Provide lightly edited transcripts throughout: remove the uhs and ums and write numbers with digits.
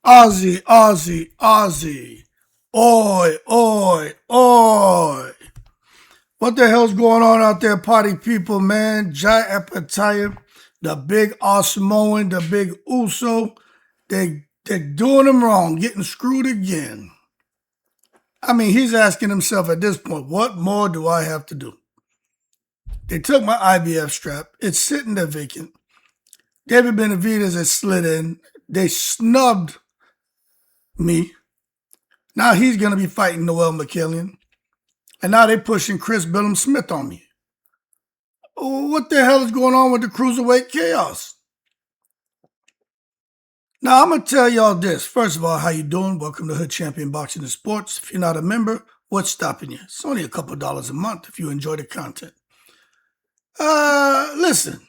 Aussie, Aussie, Aussie. Oi, oi, oi. What the hell's going on out there, party people, man? Jai Opetaia, the big Osmoan, the big Uso, they're doing him wrong, getting screwed again. I mean, he's asking himself at this point, what more do I have to do? They took my IBF strap. It's sitting there vacant. David Benavidez has slid in. They snubbed me. Now he's going to be fighting Noel Mikaelian. And now they're pushing Chris Billum Smith on me. What the hell is going on with the cruiserweight chaos? Now, I'm going to tell y'all this. First of all, how you doing? Welcome to Hood Champion Boxing and Sports. If you're not a member, what's stopping you? It's only a couple dollars a month if you enjoy the content. Listen.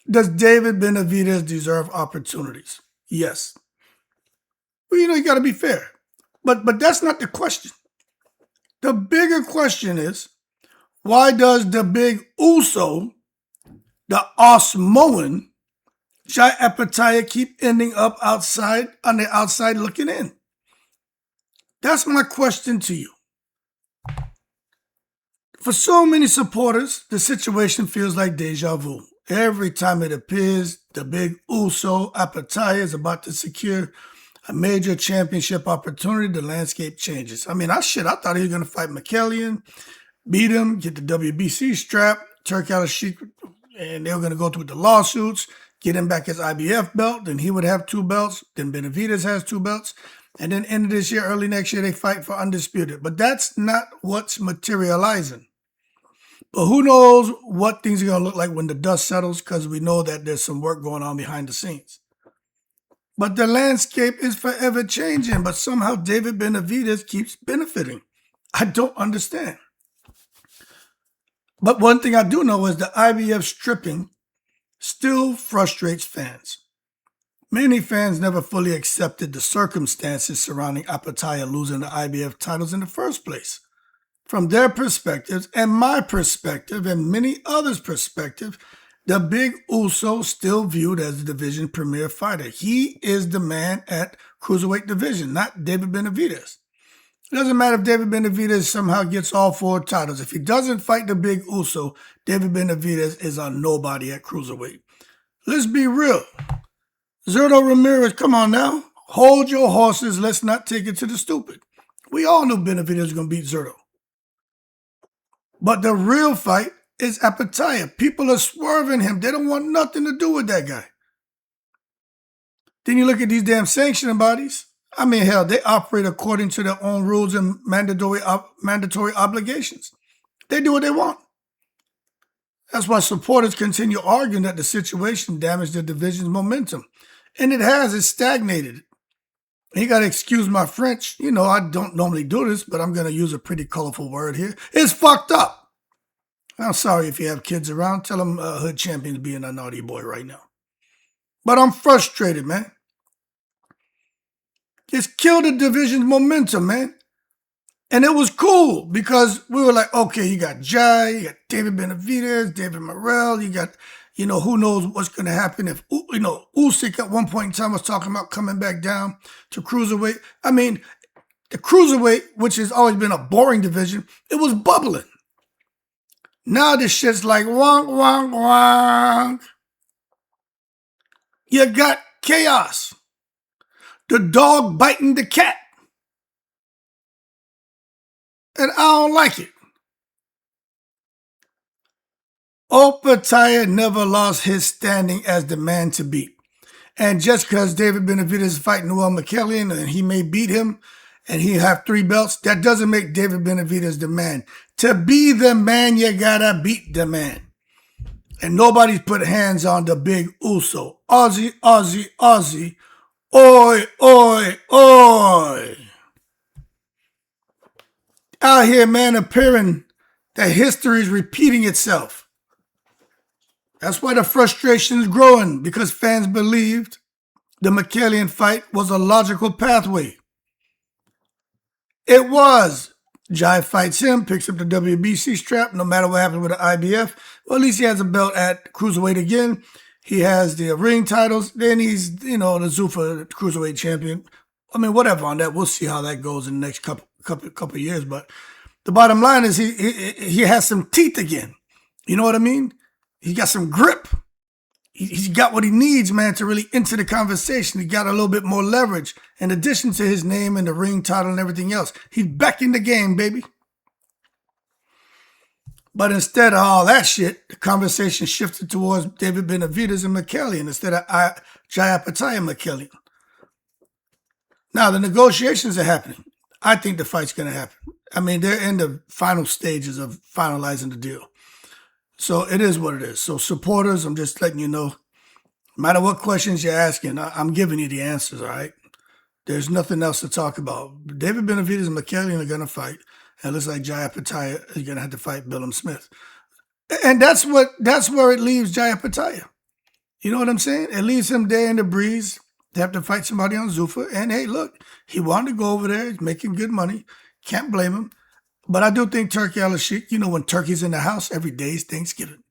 Does David Benavidez deserve opportunities? Yes. Well, you got to be fair. But that's not the question. The bigger question is, why does the big Uso, the Osmoan, Jai Opetaia keep ending up outside, on the outside looking in? That's my question to you. For so many supporters, the situation feels like deja vu. Every time it appears, the big Uso Opetaia is about to secure a major championship opportunity, the landscape changes. I mean, I thought he was going to fight Mackaelian, beat him, get the WBC strap, Turk out a sheik, and they were going to go through the lawsuits, get him back his IBF belt, then he would have 2 belts, then Benavidez has 2 belts, and then end of this year, early next year, they fight for undisputed. But that's not what's materializing. But who knows what things are going to look like when the dust settles, because we know that there's some work going on behind the scenes. But the landscape is forever changing, but somehow David Benavidez keeps benefiting. I don't understand. But one thing I do know is the IBF stripping still frustrates fans. Many fans never fully accepted the circumstances surrounding Opetaia losing the IBF titles in the first place. From their perspectives and my perspective and many others' perspective, the big Uso still viewed as the division premier fighter. He is the man at cruiserweight division, not David Benavidez. It doesn't matter if David Benavidez somehow gets all 4 titles. If he doesn't fight the big Uso, David Benavidez is a nobody at cruiserweight. Let's be real. Zurdo Ramirez, come on now. Hold your horses. Let's not take it to the stupid. We all knew Benavidez was going to beat Zurdo. But the real fight is Opetaia. People are swerving him. They don't want nothing to do with that guy. Then you look at these damn sanctioning bodies. I mean, hell, they operate according to their own rules and mandatory obligations. They do what they want. That's why supporters continue arguing that the situation damaged the division's momentum. And it has. It's stagnated. You got to excuse my French. I don't normally do this, but I'm going to use a pretty colorful word here. It's fucked up. I'm sorry if you have kids around. Tell them Hood Champion's being a naughty boy right now. But I'm frustrated, man. It's killed the division's momentum, man. And it was cool because we were like, okay, you got Jai, you got David Benavidez, David Morrell, you got, who knows what's going to happen if, Usyk at one point in time was talking about coming back down to cruiserweight. I mean, the cruiserweight, which has always been a boring division, it was bubbling. Now this shit's like wonk, wonk, wonk. You got chaos. The dog biting the cat. And I don't like it. Opetaia never lost his standing as the man to beat. And just because David Benavidez is fighting Noel Mikaelian and he may beat him and he have 3 belts, that doesn't make David Benavidez the man. To be the man, you gotta beat the man. And nobody's put hands on the big Uso. Aussie, Aussie, Aussie. Oi, oi, oi. Out here, man, appearing that history is repeating itself. That's why the frustration is growing, because fans believed the Mackaelian fight was a logical pathway. It was. Jai fights him, picks up the WBC strap, no matter what happens with the IBF. Well, at least he has a belt at cruiserweight again. He has the ring titles. Then he's, the Zuffa cruiserweight champion. I mean, whatever on that. We'll see how that goes in the next couple years. But the bottom line is he has some teeth again. You know what I mean? He got some grip. He's got what he needs, man, to really enter the conversation. He got a little bit more leverage in addition to his name and the ring title and everything else. He's back in the game, baby. But instead of all that shit, the conversation shifted towards David Benavidez and Mackaelian instead of Jai Opetaia and Mackaelian. Now, the negotiations are happening. I think the fight's going to happen. I mean, they're in the final stages of finalizing the deal. So it is what it is. So supporters, I'm just letting you know, no matter what questions you're asking, I'm giving you the answers, all right? There's nothing else to talk about. David Benavidez and Mackaelian are going to fight. And it looks like Jai Opetaia is going to have to fight Billum Smith. And that's where it leaves Jai Opetaia. You know what I'm saying? It leaves him there in the breeze to have to fight somebody on Zuffa. And hey, look, he wanted to go over there. He's making good money. Can't blame him. But I do think Turki Al-Sheikh, when Turkey's in the house, every day is Thanksgiving.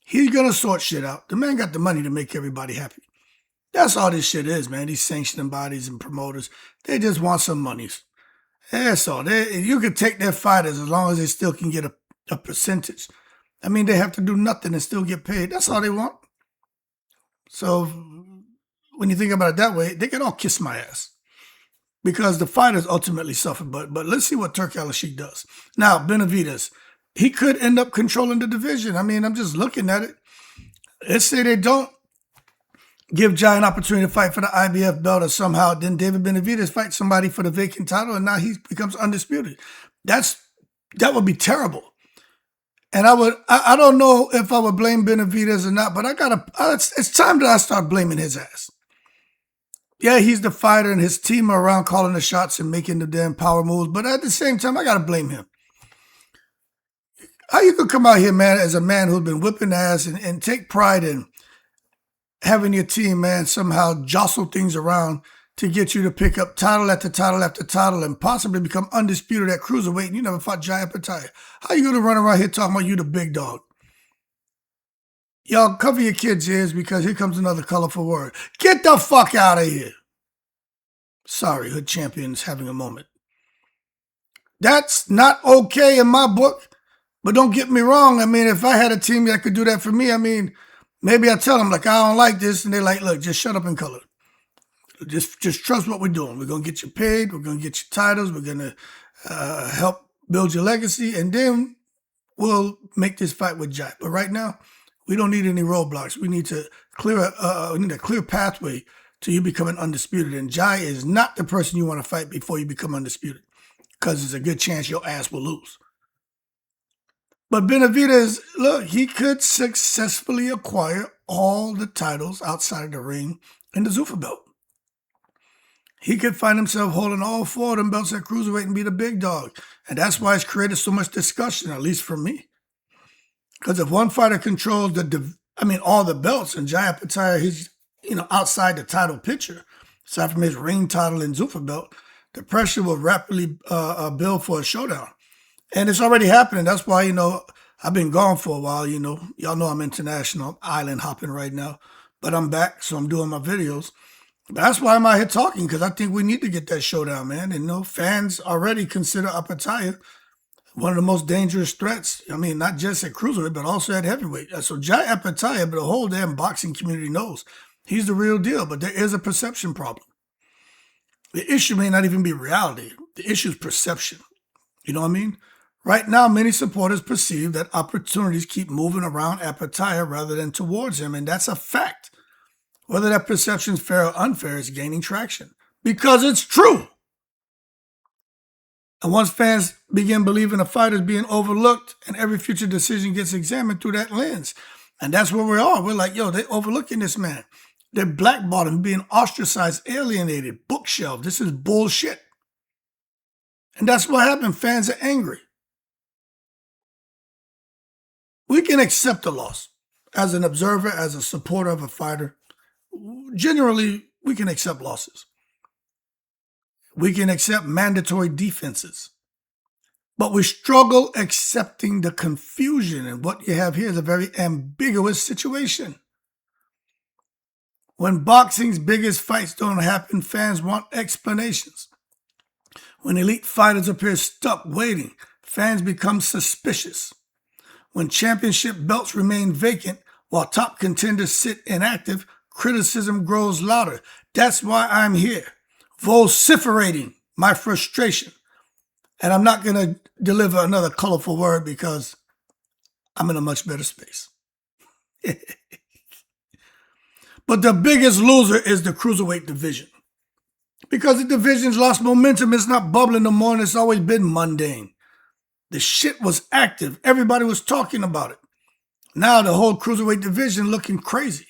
He's going to sort shit out. The man got the money to make everybody happy. That's all this shit is, man. These sanctioning bodies and promoters, they just want some monies. That's all. You could take their fighters as long as they still can get a percentage. I mean, they have to do nothing and still get paid. That's all they want. So when you think about it that way, they can all kiss my ass. Because the fighters ultimately suffer. But let's see what Turki Al-Sheikh does. Now, Benavidez, he could end up controlling the division. I mean, I'm just looking at it. Let's say they don't give Jai an opportunity to fight for the IBF belt, or somehow then David Benavidez fights somebody for the vacant title and now he becomes undisputed. That would be terrible. And I don't know if I would blame Benavidez or not, but it's time that I start blaming his ass. Yeah, he's the fighter and his team are around calling the shots and making the damn power moves, but at the same time, I got to blame him. How you could come out here, man, as a man who's been whipping ass and take pride in having your team, man, somehow jostle things around to get you to pick up title after title after title and possibly become undisputed at cruiserweight, and you never fought Jai Opetaia. How you going to run around here talking about you the big dog? Y'all cover your kids' ears because here comes another colorful word. Get the fuck out of here. Sorry, Hood Champion's having a moment. That's not okay in my book, but don't get me wrong. I mean, if I had a team that could do that for me, I mean, maybe I tell them, like, I don't like this, and they're like, look, just shut up and color. Just trust what we're doing. We're going to get you paid. We're going to get you titles. We're going to help build your legacy, and then we'll make this fight with Jai. But right now, we don't need any roadblocks. We need to we need a clear pathway to you becoming undisputed. And Jai is not the person you want to fight before you become undisputed, because there's a good chance your ass will lose. But Benavidez, look, he could successfully acquire all the titles outside of the ring in the Zuffa belt. He could find himself holding all four of them belts at cruiserweight and be the big dog. And that's why it's created so much discussion, at least for me. Because if one fighter controls all the belts, and Jai Opetaia, he's outside the title picture, aside from his ring title and Zuffa belt, the pressure will rapidly build for a showdown. And it's already happening. That's why, I've been gone for a while, Y'all know I'm international. I'm island hopping right now. But I'm back, so I'm doing my videos. But that's why I'm out here talking, because I think we need to get that showdown, man. And, fans already consider Opetaia one of the most dangerous threats. I mean, not just at cruiserweight, but also at heavyweight. So Jai Opetaia, but the whole damn boxing community knows he's the real deal. But there is a perception problem. The issue may not even be reality. The issue is perception. You know what I mean? Right now, many supporters perceive that opportunities keep moving around Opetaia rather than towards him, and that's a fact. Whether that perception is fair or unfair is gaining traction, because it's true. And once fans begin believing a fighter is being overlooked, and every future decision gets examined through that lens, and that's where we are. We're like, they're overlooking this man. They're blackballed him, being ostracized, alienated, bookshelved. This is bullshit. And that's what happened. Fans are angry. We can accept a loss. As an observer, as a supporter of a fighter, generally, we can accept losses. We can accept mandatory defenses. But we struggle accepting the confusion. And what you have here is a very ambiguous situation. When boxing's biggest fights don't happen, fans want explanations. When elite fighters appear stuck waiting, fans become suspicious. When championship belts remain vacant while top contenders sit inactive, criticism grows louder. That's why I'm here, vociferating my frustration. And I'm not going to deliver another colorful word because I'm in a much better space. But the biggest loser is the cruiserweight division. Because the division's lost momentum, it's not bubbling no more, and it's always been mundane. The shit was active. Everybody was talking about it. Now the whole cruiserweight division looking crazy.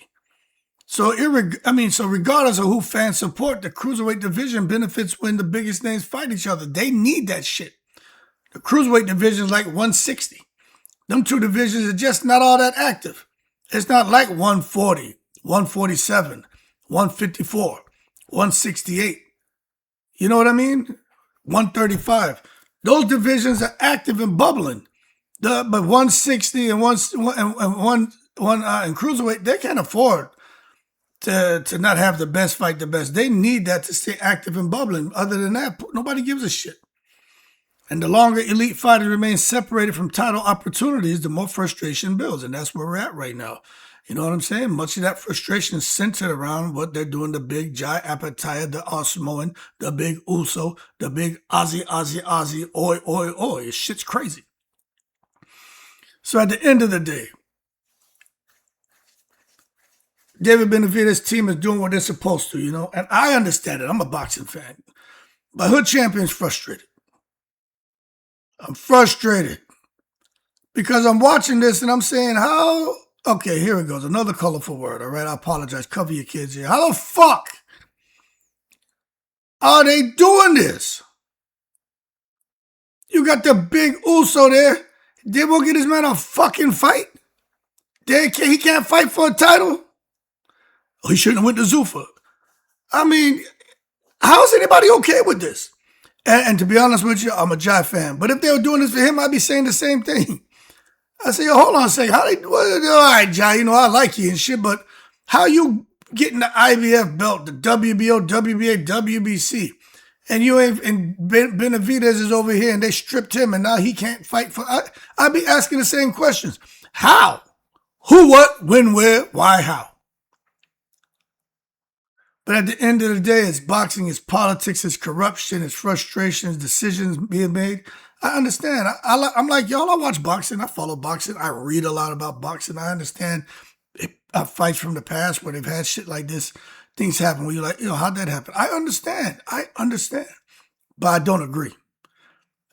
So regardless of who fans support, the cruiserweight division benefits when the biggest names fight each other. They need that shit. The cruiserweight division is like 160. Them two divisions are just not all that active. It's not like 140, 147, 154, 168. You know what I mean? 135. Those divisions are active and bubbling. But 160 and cruiserweight, they can't afford to not have the best fight the best. They need that to stay active and bubbling. Other than that, nobody gives a shit. And the longer elite fighters remain separated from title opportunities, the more frustration builds. And that's where we're at right now. You know what I'm saying? Much of that frustration is centered around what they're doing. The big Jai Opetaia, the Samoan, the big Uso, the big Aussie, oi. Shit's crazy. So at the end of the day, David Benavidez' team is doing what they're supposed to, you know? And I understand it. I'm a boxing fan. But Hood Champion's frustrated. I'm frustrated. Because I'm watching this and I'm saying, how... Okay, here it goes. Another colorful word, all right? I apologize. Cover your kids here. How the fuck are they doing this? You got the big Uso there. They won't get this man a fucking fight. He can't fight for a title. Oh, he shouldn't have went to Zuffa. I mean, how is anybody okay with this? And to be honest with you, I'm a Jai fan. But if they were doing this for him, I'd be saying the same thing. I say, yo, hold on a second. All right, Jai, you know, I like you and shit, but how you getting the IBF belt, the WBO, WBA, WBC, and you ain't, and Benavidez is over here and they stripped him and now he can't fight for, I'd be asking the same questions. How? Who, what, when, where, why, how? But at the end of the day, it's boxing, it's politics, it's corruption, it's frustration, it's decisions being made. I understand. I'm like, y'all, I watch boxing. I follow boxing. I read a lot about boxing. I understand fights from the past where they've had shit like this. Things happen where you're like, how'd that happen? I understand. But I don't agree.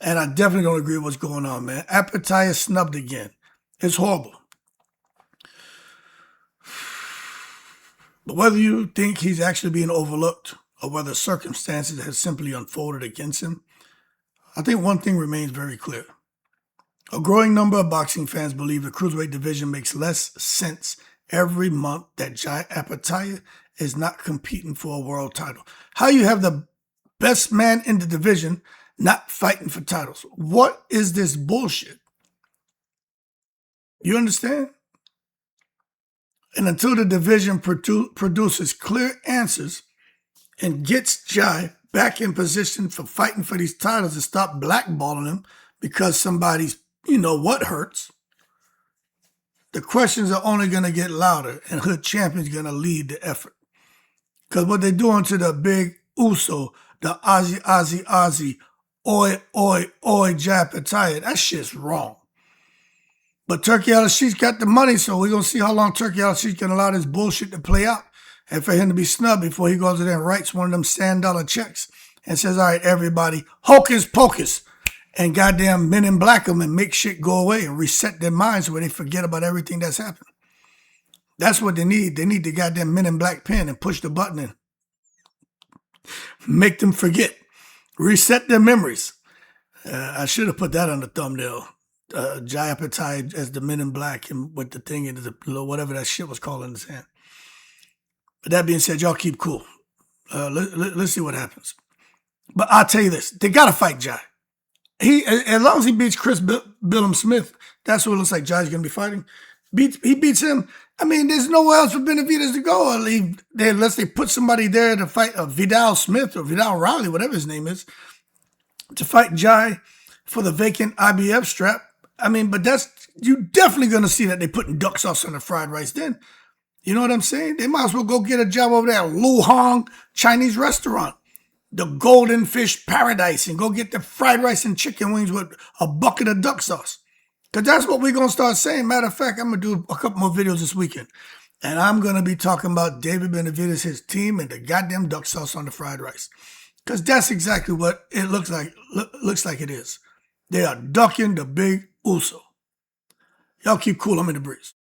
And I definitely don't agree with what's going on, man. Opetaia snubbed again. It's horrible. But whether you think he's actually being overlooked or whether circumstances have simply unfolded against him, I think one thing remains very clear. A growing number of boxing fans believe the cruiserweight division makes less sense every month that Jai Opetaia is not competing for a world title. How you have the best man in the division not fighting for titles? What is this bullshit? You understand? And until the division produces clear answers and gets Jai back in position for fighting for these titles and stop blackballing him because somebody's, what hurts, the questions are only going to get louder and Hood Champion's going to lead the effort. Because what they're doing to the big Uso, the Aussie, oi, Jai Opetaia, that shit's wrong. But Turkey Al-Sheik's got the money, so we're going to see how long Turkey Al-Sheik can allow this bullshit to play out. And for him to be snubbed before he goes in there and writes one of them $100 checks and says, all right, everybody, hocus pocus, and goddamn men in black them and make shit go away and reset their minds where they forget about everything that's happened. That's what they need. They need the goddamn men in black pen and push the button and make them forget. Reset their memories. I should have put that on the thumbnail. Jai Opetaia as the men in black and with the thing in the whatever that shit was called in his hand. But that being said, y'all keep cool. Let's see what happens. But I'll tell you this. They got to fight Jai. As long as he beats Chris Billum Smith, that's what it looks like Jai's going to be fighting. He beats him, I mean, there's nowhere else for Benavidez to go unless they put somebody there to fight Vidal Smith or Vidal Riley, whatever his name is, to fight Jai for the vacant IBF strap. I mean, but you definitely going to see that they're putting duck sauce on the fried rice then. You know what I'm saying? They might as well go get a job over there at Lu Hong Chinese restaurant, the Golden Fish Paradise, and go get the fried rice and chicken wings with a bucket of duck sauce. Because that's what we're going to start saying. Matter of fact, I'm going to do a couple more videos this weekend. And I'm going to be talking about David Benavidez, his team, and the goddamn duck sauce on the fried rice. Because that's exactly what it looks like it is. They are ducking the big Uso. Y'all keep cool. I'm in the breeze.